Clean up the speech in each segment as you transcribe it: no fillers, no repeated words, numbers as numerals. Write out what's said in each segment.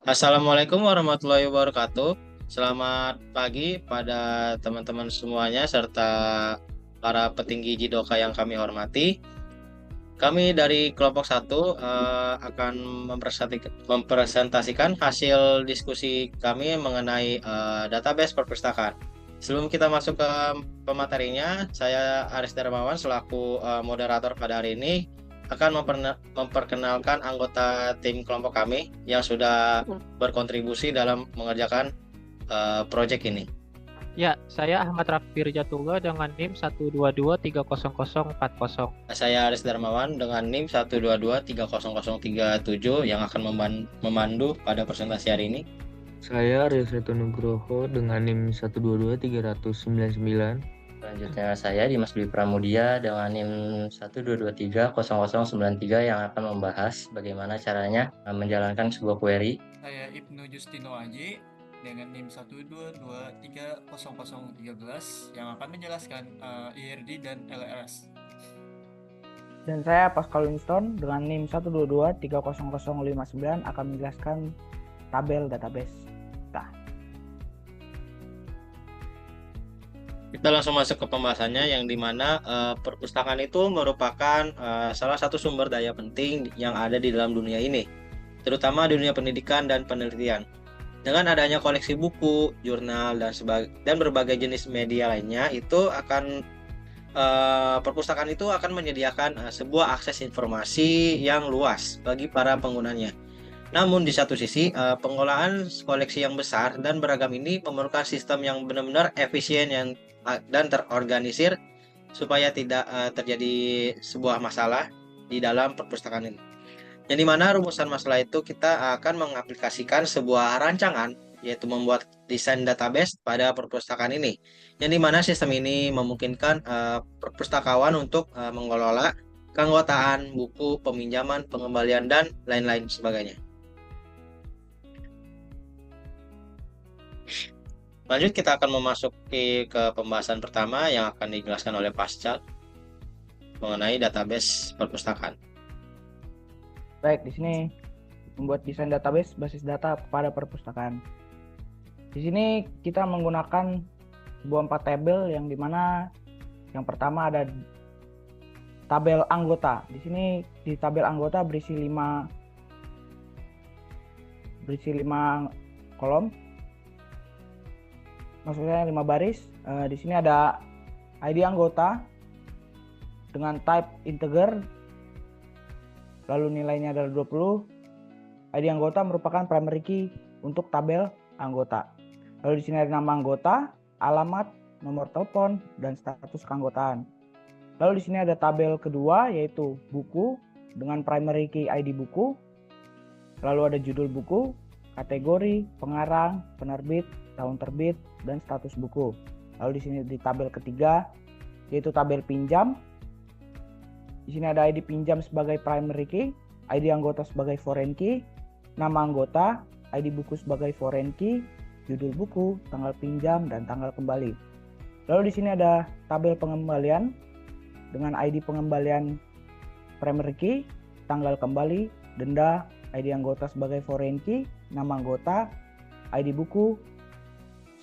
Assalamualaikum warahmatullahi wabarakatuh. Selamat pagi pada teman-teman semuanya serta para petinggi Jidoka yang kami hormati. Kami dari kelompok satu akan mempresentasikan hasil diskusi kami mengenai database perpustakaan. Sebelum kita masuk ke pematerinya, saya Aris Darmawan selaku moderator pada hari ini akan memperkenalkan anggota tim kelompok kami yang sudah berkontribusi dalam mengerjakan proyek ini. Ya, saya Ahmad Raffi Rijatullah dengan NIM 122300040. Saya Aris Darmawan dengan NIM 122300037 yang akan memandu pada presentasi hari ini. Saya Rizreto Nugroho dengan NIM 1223099. Selanjutnya saya Dimas Dwi Pramudia dengan NIM 122300093 yang akan membahas bagaimana caranya menjalankan sebuah query. Saya Ibnu Justino Aji dengan NIM 122300013 yang akan menjelaskan IRD dan LRS. Dan saya Pascal Winston dengan NIM 122300059 akan menjelaskan tabel database. Kita langsung masuk ke pembahasannya yang dimana perpustakaan itu merupakan salah satu sumber daya penting yang ada di dalam dunia ini, terutama di dunia pendidikan dan penelitian. Dengan adanya koleksi buku, jurnal, dan berbagai jenis media lainnya, perpustakaan itu akan menyediakan sebuah akses informasi yang luas bagi para penggunanya. Namun di satu sisi, pengolahan koleksi yang besar dan beragam ini memerlukan sistem yang benar-benar efisien dan terorganisir supaya tidak terjadi sebuah masalah di dalam perpustakaan ini. Yang dimana rumusan masalah itu kita akan mengaplikasikan sebuah rancangan, yaitu membuat desain database pada perpustakaan ini. Yang dimana sistem ini memungkinkan perpustakawan untuk mengelola keanggotaan, buku, peminjaman, pengembalian, dan lain-lain sebagainya. Lanjut, kita akan memasuki ke pembahasan pertama yang akan dijelaskan oleh Pascal mengenai database perpustakaan. Baik, di sini membuat desain database basis data pada perpustakaan. Di sini kita menggunakan sebuah 4 tabel yang dimana yang pertama ada tabel anggota. Di sini di tabel anggota berisi 5 kolom. Maksudnya 5 baris. Di sini ada ID anggota dengan type integer, lalu nilainya adalah 20. ID anggota merupakan primary key untuk tabel anggota. Lalu di sini ada nama anggota, alamat, nomor telepon, dan status keanggotaan. Lalu di sini ada tabel kedua yaitu buku dengan primary key ID buku. Lalu ada judul buku, kategori, pengarang, penerbit, tahun terbit, dan status buku. Lalu di sini di tabel ketiga yaitu tabel pinjam. Di sini ada ID pinjam sebagai primary key, ID anggota sebagai foreign key, nama anggota, ID buku sebagai foreign key, judul buku, tanggal pinjam, dan tanggal kembali. Lalu di sini ada tabel pengembalian dengan ID pengembalian primary key, tanggal kembali, denda, ID anggota sebagai foreign key, nama anggota, ID buku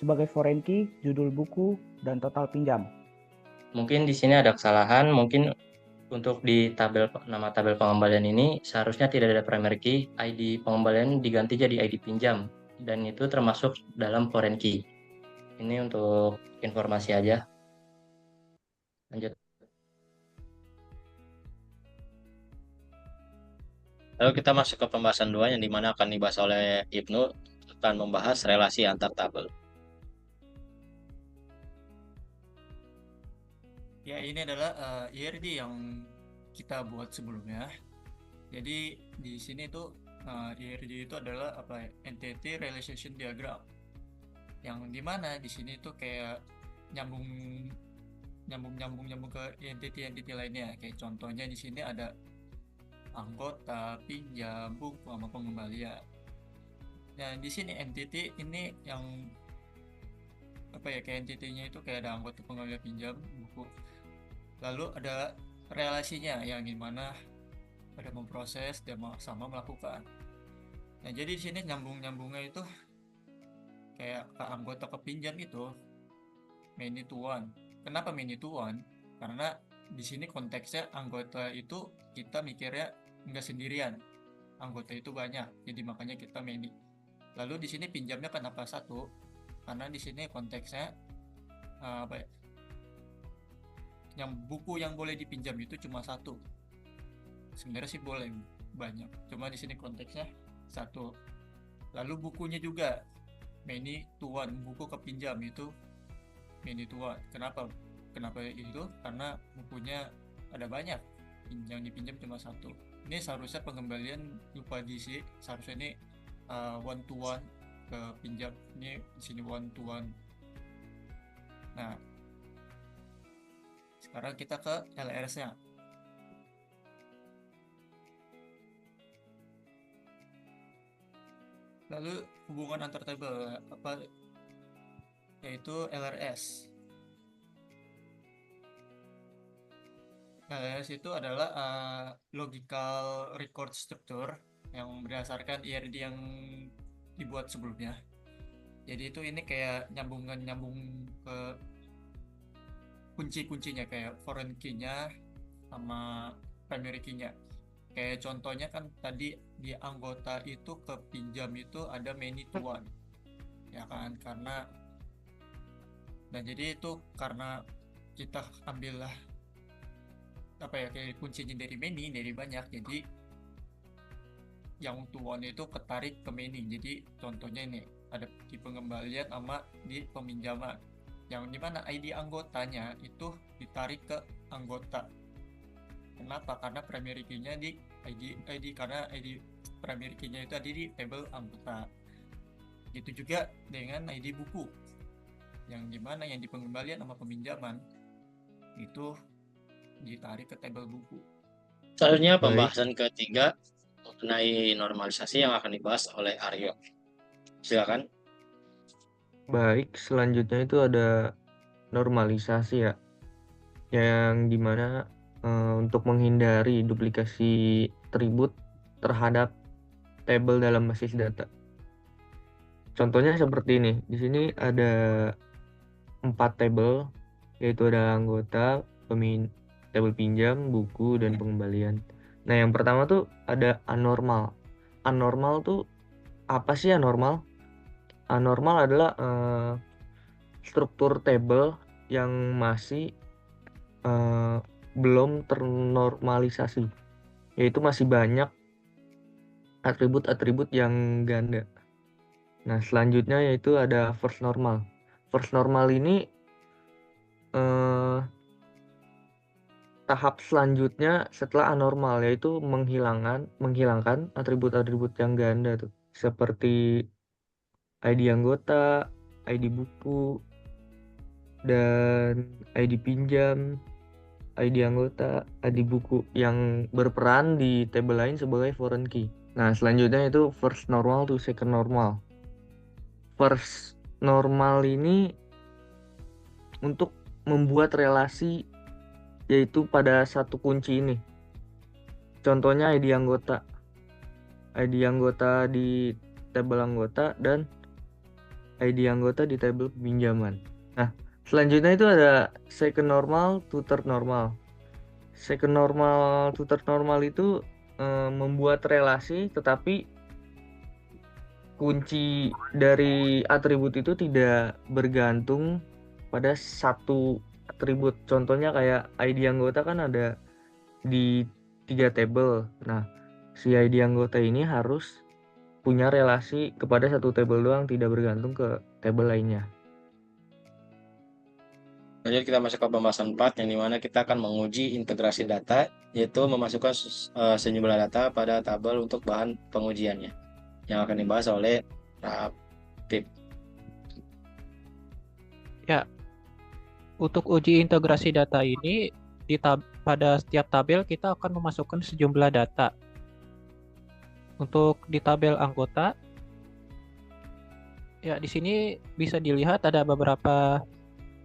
sebagai foreign key, judul buku, dan total pinjam. Mungkin di sini ada kesalahan, mungkin untuk di nama tabel pengembalian ini seharusnya tidak ada primary key, ID pengembalian diganti jadi ID pinjam, dan itu termasuk dalam foreign key. Ini untuk informasi aja. Lanjut. Lalu kita masuk ke pembahasan 2 yang dimana akan dibahas oleh Ibnu, akan membahas relasi antar tabel. Ya, ini adalah IRD yang kita buat sebelumnya. Jadi di sini tuh IRD itu adalah entity relationship diagram, yang dimana di sini tuh kayak nyambung ke entity lainnya. Kayak contohnya di sini ada anggota, pinjam, buku, sama pengembalian. Dan di sini entity ini yang kayak entity-nya itu kayak ada anggota, pengembalian, pinjam, buku. Lalu ada relasinya yang dimana ada memproses dan sama melakukan. Nah, jadi di sini nyambung-nyambungnya itu kayak ke anggota ke pinjam itu many to one. Kenapa many to one? Karena di sini konteksnya anggota itu kita mikirnya nggak sendirian, anggota itu banyak, jadi makanya kita many. Lalu di sini pinjamnya kenapa satu? Karena di sini konteksnya apa ya? Yang buku yang boleh dipinjam itu cuma satu. Sebenarnya sih boleh banyak, cuma di sini konteksnya satu. Lalu bukunya juga many to one, buku kepinjam itu many to one. Kenapa itu? Karena bukunya ada banyak, yang dipinjam cuma satu. Ini seharusnya pengembalian lupa diisi, seharusnya ini one to one ke pinjam, ini di sini one to one. Nah, sekarang kita ke LRS-nya. Lalu hubungan antar tabel apa, yaitu LRS. LRS itu adalah logical record structure yang berdasarkan IRD yang dibuat sebelumnya. Jadi itu ini kayak nyambung ke kunci-kuncinya, kayak foreign key-nya sama primary key-nya. Kayak contohnya kan tadi di anggota itu ke pinjam itu ada many to one, ya kan? Jadi itu karena kita ambillah apa ya, kayak kuncinya dari many, dari banyak, jadi yang to one itu ketarik ke many. Jadi contohnya ini ada di pengembalian sama di peminjaman, yang dimana ID anggotanya itu ditarik ke anggota. Kenapa? Karena primary key-nya di ID karena ID primary key-nya itu ada di tabel anggota. Gitu juga dengan ID buku, yang dimana yang di pengembalian sama peminjaman itu ditarik ke tabel buku. Selanjutnya Baik. pembahasan ketiga mengenai normalisasi yang akan dibahas oleh Aryo. Silakan. Baik, selanjutnya itu ada normalisasi ya, yang dimana untuk menghindari duplikasi atribut terhadap tabel dalam basis data. Contohnya seperti ini. Di sini ada 4 tabel, yaitu ada anggota, tabel pinjam, buku, dan pengembalian. Nah, yang pertama tuh ada anormal. Anormal tuh apa sih anormal? Anormal adalah struktur tabel yang masih belum ternormalisasi, yaitu masih banyak atribut-atribut yang ganda. Nah, selanjutnya yaitu ada first normal. First normal ini tahap selanjutnya setelah anormal, yaitu menghilangkan atribut-atribut yang ganda tuh, seperti ID anggota, ID buku, dan ID pinjam, ID anggota, ID buku yang berperan di tabel lain sebagai foreign key. Nah, selanjutnya itu first normal to second normal. First normal ini untuk membuat relasi, yaitu pada satu kunci ini. Contohnya ID anggota. ID anggota di tabel anggota dan ID anggota di tabel pinjaman. Nah, selanjutnya itu ada second normal to third normal. Second normal to third normal itu membuat relasi, tetapi kunci dari atribut itu tidak bergantung pada satu atribut. Contohnya kayak ID anggota kan ada di 3 tabel. Nah, si ID anggota ini harus punya relasi kepada satu tabel doang, tidak bergantung ke tabel lainnya. Lanjut kita masuk ke pembahasan 4, yang dimana kita akan menguji integrasi data, yaitu memasukkan sejumlah data pada tabel untuk bahan pengujiannya, yang akan dibahas oleh Rapip. Ya, untuk uji integrasi data ini pada setiap tabel kita akan memasukkan sejumlah data. Untuk di tabel anggota, ya di sini bisa dilihat ada beberapa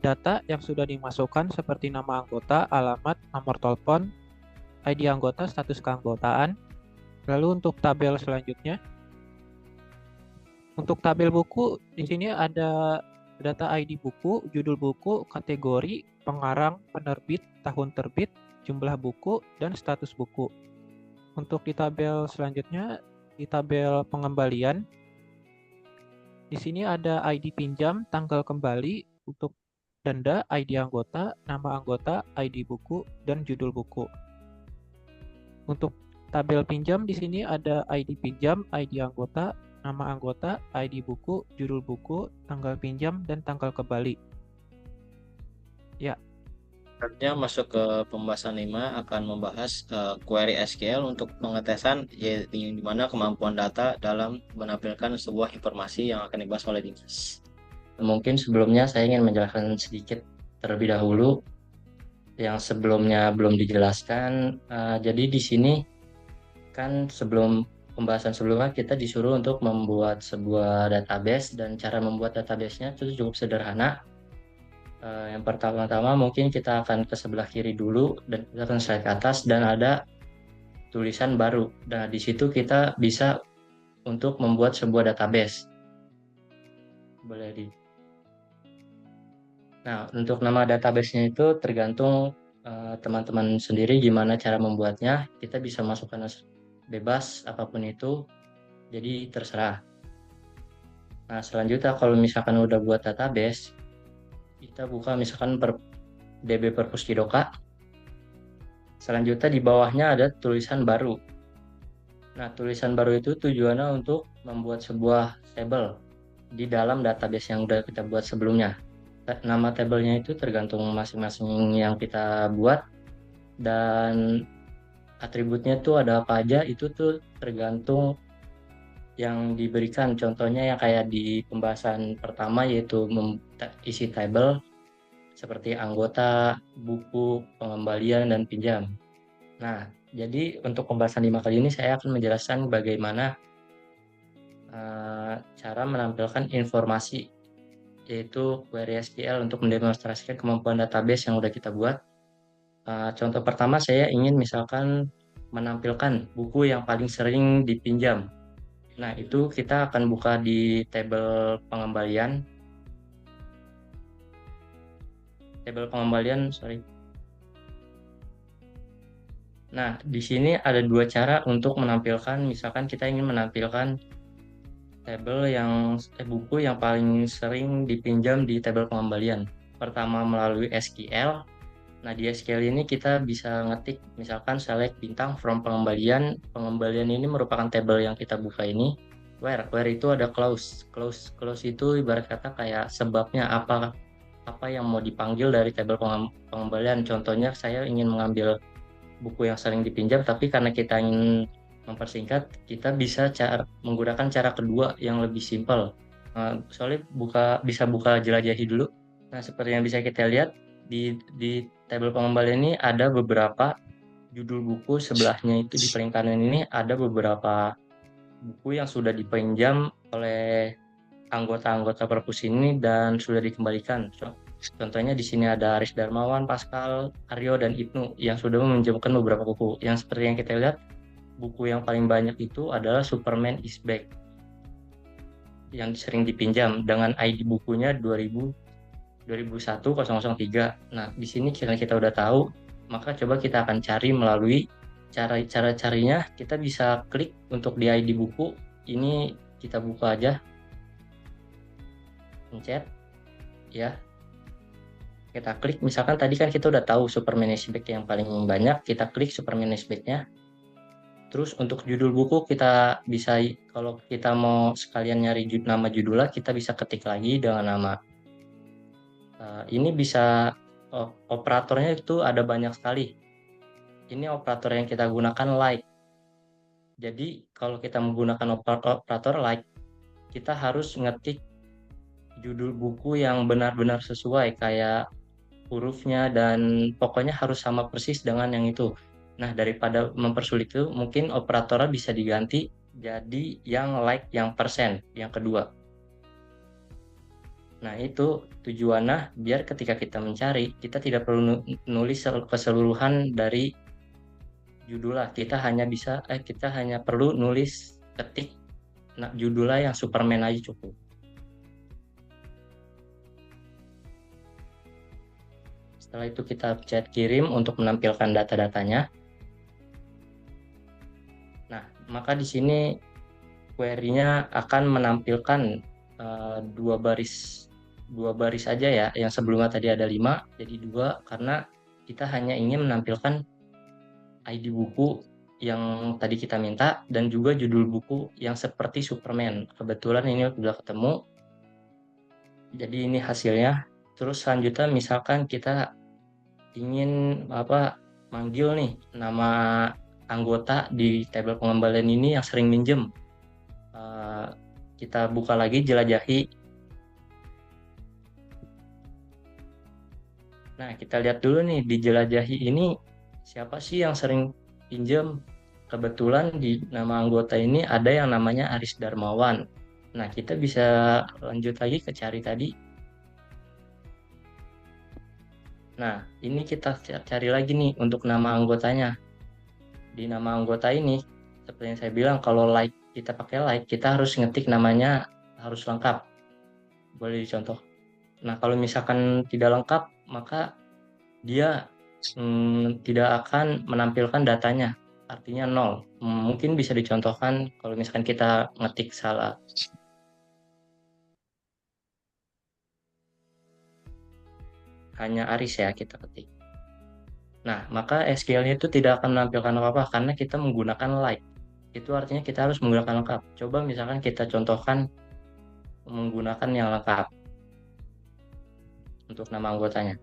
data yang sudah dimasukkan seperti nama anggota, alamat, nomor telepon, ID anggota, status keanggotaan. Lalu untuk tabel selanjutnya, Untuk tabel buku, di sini ada data ID buku, judul buku, kategori, pengarang, penerbit, tahun terbit, jumlah buku, dan status buku. Untuk di tabel selanjutnya, di tabel pengembalian, di sini ada ID pinjam, tanggal kembali, untuk denda, ID anggota, nama anggota, ID buku, dan judul buku. Untuk tabel pinjam di sini ada ID pinjam, ID anggota, nama anggota, ID buku, judul buku, tanggal pinjam, dan tanggal kembali. Ya, Selanjutnya masuk ke pembahasan 5 akan membahas query SQL untuk pengetesan di mana kemampuan data dalam menampilkan sebuah informasi yang akan dibahas oleh Dimas. Mungkin sebelumnya saya ingin menjelaskan sedikit terlebih dahulu yang sebelumnya belum dijelaskan. Jadi di sini kan sebelum pembahasan sebelumnya kita disuruh untuk membuat sebuah database, dan cara membuat database-nya itu cukup sederhana. Yang pertama-tama mungkin kita akan ke sebelah kiri dulu dan kita akan slide ke atas dan ada tulisan baru. Nah, di situ kita bisa untuk membuat sebuah database. Boleh di. Nah, untuk nama database-nya itu tergantung teman-teman sendiri gimana cara membuatnya. Kita bisa masukkan bebas apapun itu, jadi terserah. Nah, selanjutnya kalau misalkan udah buat database, kita buka misalkan DB Perpustidoka. Selanjutnya di bawahnya ada tulisan baru. Nah, tulisan baru itu tujuannya untuk membuat sebuah table di dalam database yang udah kita buat sebelumnya. Nama tabelnya itu tergantung masing-masing yang kita buat, dan atributnya tuh ada apa aja itu tuh tergantung yang diberikan. Contohnya yang kayak di pembahasan pertama yaitu isi table seperti anggota, buku, pengembalian, dan pinjam. Nah, jadi untuk pembahasan 5 kali ini saya akan menjelaskan bagaimana cara menampilkan informasi, yaitu query SQL untuk mendemonstrasikan kemampuan database yang udah kita buat. Contoh pertama, saya ingin misalkan menampilkan buku yang paling sering dipinjam. Nah, itu kita akan buka di tabel pengembalian. Nah, di sini ada dua cara untuk menampilkan, misalkan kita ingin menampilkan tabel buku yang paling sering dipinjam di tabel pengembalian. Pertama melalui SQL. Nah, di SQL ini kita bisa ngetik misalkan select bintang from pengembalian. Pengembalian ini merupakan tabel yang kita buka ini. Where itu ada clause. Clause itu ibarat kata kayak sebabnya apa yang mau dipanggil dari tabel pengembalian. Contohnya saya ingin mengambil buku yang sering dipinjam, tapi karena kita ingin mempersingkat, kita bisa menggunakan cara kedua yang lebih simpel. Soalnya bisa buka jelajahi dulu. Nah, seperti yang bisa kita lihat di tabel pengembalian ini ada beberapa judul buku, sebelahnya itu di paling kanan ini ada beberapa buku yang sudah dipinjam oleh anggota-anggota perpus ini dan sudah dikembalikan. Contohnya di sini ada Aris Darmawan, Pascal, Aryo, dan Ibnu yang sudah meminjamkan beberapa buku. Yang seperti yang kita lihat, buku yang paling banyak itu adalah Superman is Back yang sering dipinjam dengan ID bukunya 2001-003. Nah, di sini karena kita udah tahu, maka coba kita akan cari melalui cara carinya. Kita bisa klik untuk di ID buku. Ini kita buka aja. Pencet. Ya. Kita klik, misalkan tadi kan kita udah tahu Superman is Back yang paling banyak, kita klik Superman is Back-nya. Terus untuk judul buku kita bisa, kalau kita mau sekalian nyari nama judulnya, kita bisa ketik lagi dengan nama. Ini bisa operatornya itu ada banyak sekali. Ini operator yang kita gunakan like. Jadi kalau kita menggunakan operator like, kita harus ngetik judul buku yang benar-benar sesuai, kayak hurufnya, dan pokoknya harus sama persis dengan yang itu. Nah, daripada mempersulit itu, mungkin operatornya bisa diganti jadi yang like yang persen, yang kedua. Nah, itu tujuannya biar ketika kita mencari, kita tidak perlu nulis keseluruhan dari judulnya. Kita hanya perlu nulis ketik judulnya yang Superman aja cukup. Setelah itu kita pencet kirim untuk menampilkan data-datanya. Nah, maka di sini query-nya akan menampilkan dua baris aja ya. Yang sebelumnya tadi ada 5, jadi 2 karena kita hanya ingin menampilkan ID buku yang tadi kita minta dan juga judul buku yang seperti Superman. Kebetulan ini sudah ketemu. Jadi ini hasilnya. Terus selanjutnya misalkan kita ingin manggil nih nama anggota di tabel pengembalian ini yang sering minjem. Kita buka lagi, jelajahi. Nah, kita lihat dulu nih di jelajahi ini siapa sih yang sering pinjam. Kebetulan di nama anggota ini ada yang namanya Aris Darmawan. Nah, kita bisa lanjut lagi ke cari tadi. Nah, ini kita cari lagi nih untuk nama anggotanya. Di nama anggota ini, seperti yang saya bilang, kalau kita pakai like, kita harus ngetik namanya harus lengkap. Boleh dicontoh. Nah, kalau misalkan tidak lengkap, maka dia tidak akan menampilkan datanya. Artinya 0. Mungkin bisa dicontohkan kalau misalkan kita ngetik salah. Hanya Aris ya kita ketik. Nah, maka SQL-nya itu tidak akan menampilkan apa-apa karena kita menggunakan like. Itu artinya kita harus menggunakan lengkap. Coba misalkan kita contohkan menggunakan yang lengkap untuk nama anggotanya.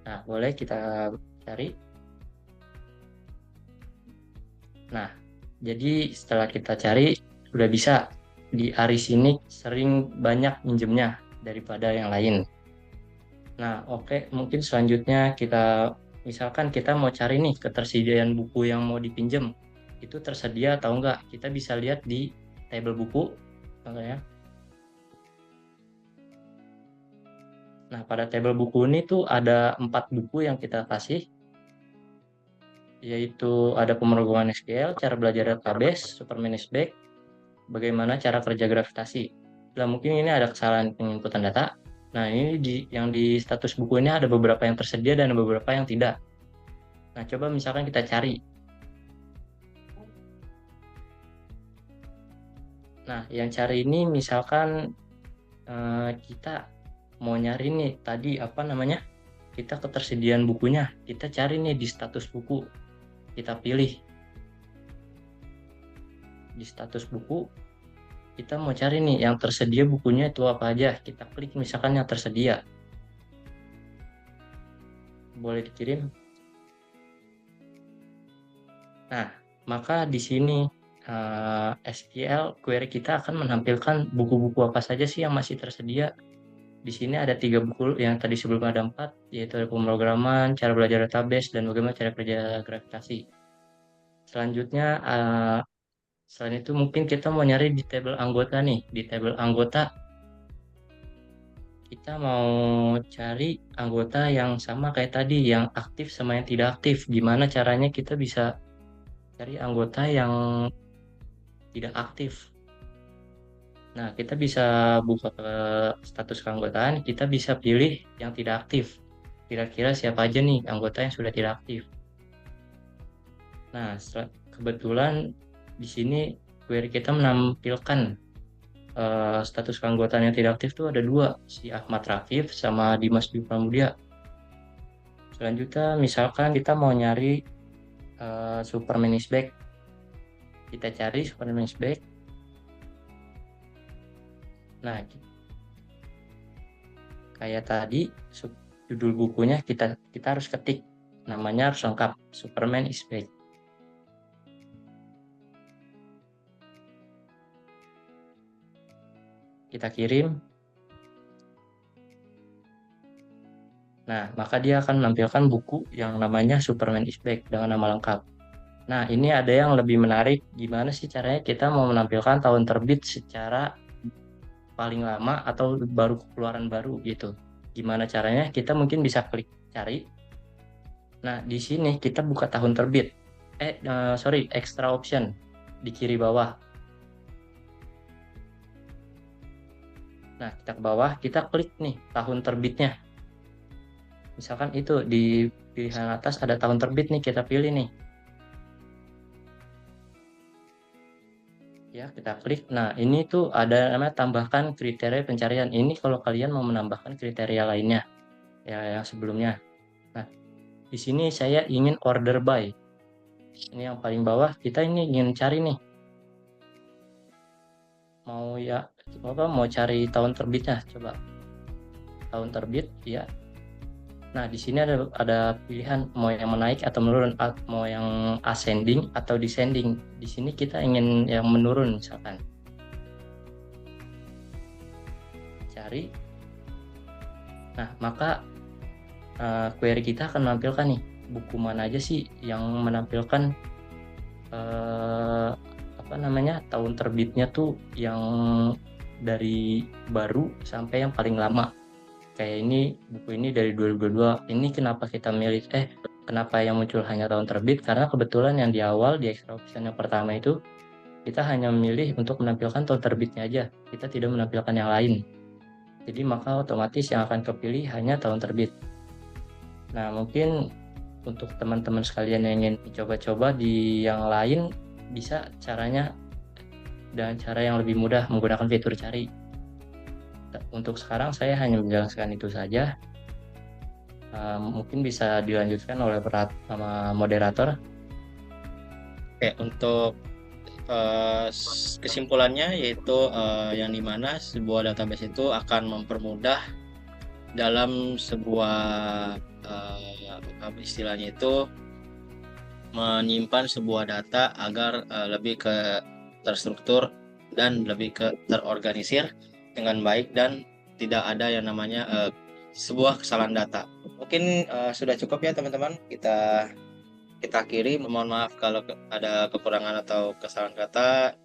Nah, boleh kita cari. Nah, jadi setelah kita cari, sudah bisa di Aris ini sering banyak minjemnya daripada yang lain. Nah, oke, mungkin selanjutnya misalkan kita mau cari nih ketersediaan buku yang mau dipinjam. Itu tersedia atau enggak? Kita bisa lihat di tabel buku, contohnya. Nah, pada tabel buku ini tuh ada 4 buku yang kita kasih. Yaitu ada pemrograman SQL, cara belajar database, Superman is back, bagaimana cara kerja gravitasi. Nah, mungkin ini ada kesalahan penginputan data. Nah, ini yang di status buku ini ada beberapa yang tersedia dan beberapa yang tidak. Nah, coba misalkan kita cari. Nah, yang cari ini misalkan kita mau nyari nih tadi kita ketersediaan bukunya. Kita cari nih di status buku. Kita pilih di status buku, kita mau cari nih yang tersedia bukunya itu apa aja. Kita klik misalkan yang tersedia, boleh dikirim. Nah, maka di sini SQL query kita akan menampilkan buku-buku apa saja sih yang masih tersedia. Di sini ada 3 buku yang tadi sebelumnya ada 4, yaitu ada pemrograman, cara belajar database, dan bagaimana cara kerja gravitasi. Selanjutnya, selain itu mungkin kita mau nyari di tabel anggota nih. Di tabel anggota, kita mau cari anggota yang sama kayak tadi, yang aktif sama yang tidak aktif. Gimana caranya kita bisa cari anggota yang tidak aktif? Nah, kita bisa buka ke status keanggotaan, kita bisa pilih yang tidak aktif. Kira-kira siapa aja nih anggota yang sudah tidak aktif. Nah, kebetulan di sini query kita menampilkan status keanggotaan yang tidak aktif itu ada 2, si Ahmad Rafif sama Dimas Dwi Pramudia. Selanjutnya, misalkan kita mau nyari Superman is back. Kita cari Superman is back. Nah, kayak tadi judul bukunya kita harus ketik, namanya harus lengkap, Superman is back. Kita kirim. Nah, maka dia akan menampilkan buku yang namanya Superman is back dengan nama lengkap. Nah, ini ada yang lebih menarik, gimana sih caranya kita mau menampilkan tahun terbit secara paling lama atau baru keluaran baru gitu. Gimana caranya? Kita mungkin bisa klik cari. Nah, di sini kita buka tahun terbit. Extra option di kiri bawah. Nah, kita ke bawah, kita klik nih tahun terbitnya. Misalkan itu di pilihan atas ada tahun terbit nih, kita pilih nih. Ya, kita klik. Nah, ini tuh ada namanya tambahkan kriteria pencarian. Ini kalau kalian mau menambahkan kriteria lainnya, ya yang sebelumnya. Nah, di sini saya ingin order by. Ini yang paling bawah, kita ini ingin cari nih. Mau cari tahun terbitnya, coba. Tahun terbit, ya. Nah, di sini ada pilihan mau yang menaik atau menurun, mau yang ascending atau descending. Di sini kita ingin yang menurun misalkan. Cari. Nah, maka query kita akan menampilkan nih buku mana aja sih yang menampilkan tahun terbitnya tuh yang dari baru sampai yang paling lama. Kayak ini, buku ini dari 2022. Ini kenapa kita milih, kenapa yang muncul hanya tahun terbit? Karena kebetulan yang di awal, di extra option yang pertama itu, kita hanya memilih untuk menampilkan tahun terbitnya aja. Kita tidak menampilkan yang lain. Jadi maka otomatis yang akan kepilih hanya tahun terbit. Nah, mungkin untuk teman-teman sekalian yang ingin coba-coba di yang lain, bisa caranya dengan cara yang lebih mudah menggunakan fitur cari. Untuk sekarang saya hanya menjelaskan itu saja. Mungkin bisa dilanjutkan oleh moderator. Oke, untuk kesimpulannya yaitu yang dimana sebuah database itu akan mempermudah dalam sebuah istilahnya itu menyimpan sebuah data agar lebih ke terstruktur dan lebih ke terorganisir dengan baik dan tidak ada yang namanya sebuah kesalahan data. Mungkin sudah cukup ya teman-teman, kita akhiri. Mohon maaf kalau ada kekurangan atau kesalahan kata.